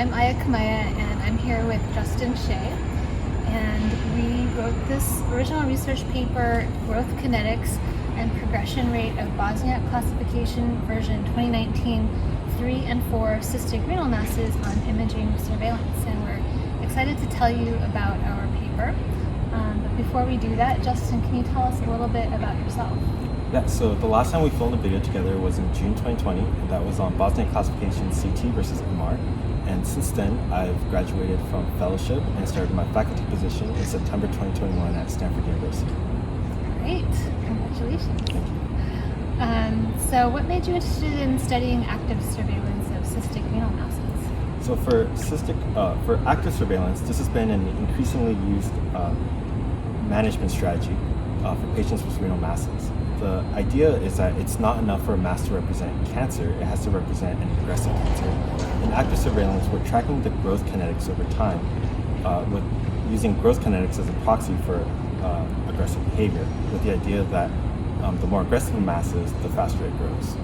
I'm Aya Kamaya, and I'm here with Justin Shea. And we wrote this original research paper, Growth Kinetics and Progression Rate of Bosniak Classification version 2019, 3 and 4 cystic renal masses on imaging surveillance. And we're excited to tell you about our paper. But before we do that, Justin, can you tell us a little bit about yourself? Yeah, so the last time we filmed a video together was in June 2020, and that was on Bosniak classification CT versus MR. And since then, I've graduated from fellowship and started my faculty position in September 2021 at Stanford University. Great, congratulations. Thank you. So what made you interested in studying active surveillance of cystic renal masses? So for active surveillance, this has been an increasingly used management strategy for patients with renal masses. The idea is that it's not enough for a mass to represent cancer, it has to represent an aggressive cancer. In active surveillance, we're tracking the growth kinetics over time, with using growth kinetics as a proxy for aggressive behavior, with the idea that the more aggressive a mass is, the faster it grows.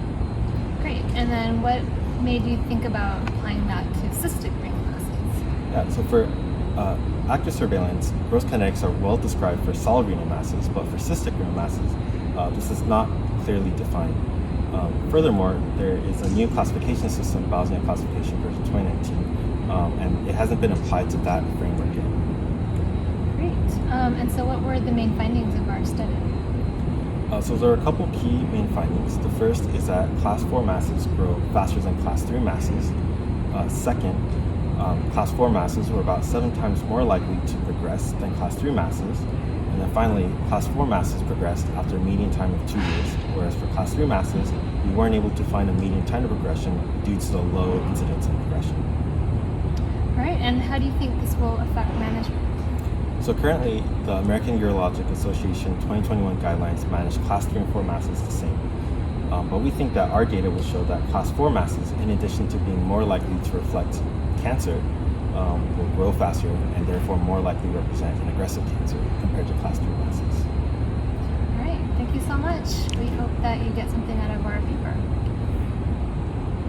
Great, and then what made you think about applying that to cystic renal masses? Yeah, so for active surveillance, growth kinetics are well described for solid renal masses, but for cystic renal masses, this is not clearly defined. Furthermore, there is a new classification system, Bosniak classification version 2019, and it hasn't been applied to that framework yet. Great. And so what were the main findings of our study? So there are a couple key main findings. The first is that class 4 masses grow faster than class 3 masses. Second, class 4 masses were about 7 times more likely to progress than class 3 masses. And then finally, class 4 masses progressed after a median time of 2 years, whereas for class 3 masses, we weren't able to find a median time to progression due to the low incidence of progression. All right, and how do you think this will affect management? So currently, the American Urologic Association 2021 guidelines manage class 3 and 4 masses the same. But we think that our data will show that class 4 masses, in addition to being more likely to reflect cancer, will grow faster and therefore more likely represent an aggressive cancer compared to class 3 masses. All right, thank you so much. We hope that you get something out of our paper.